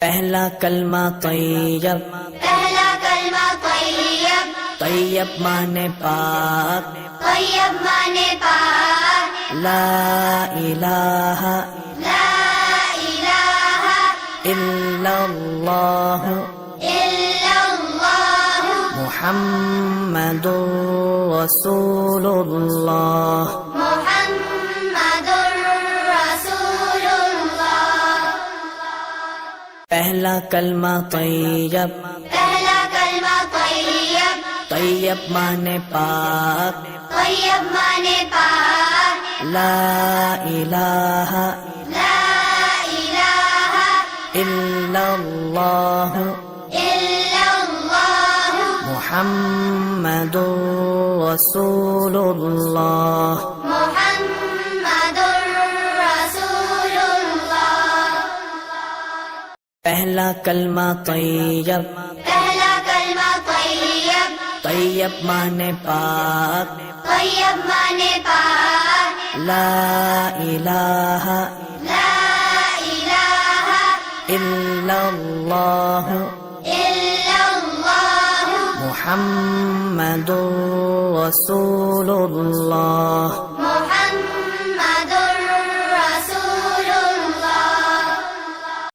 پہلا کلمہ طیب، پہلا کلمہ طیب، طیب مانے پاک، طیب مانے پاک، لا الہ لا الہ الا اللہ الا اللہ محمد رسول اللہ۔ محمد رسول اللہ۔ پہلا کلمہ طیب، پہلا کلمہ طیب، طیب مانے پاک، طیب مانے پاک، لا الہ لا الہ الا اللہ الا اللہ محمد رسول اللہ۔ محمد رسول اللہ۔ پہلا کلمہ طیب، پہلا کلمہ طیب، طیب مانے پاک، طیب مانے پاک، لا الہ لا الہ الا اللہ الا اللہ محمد رسول اللہ۔ محمد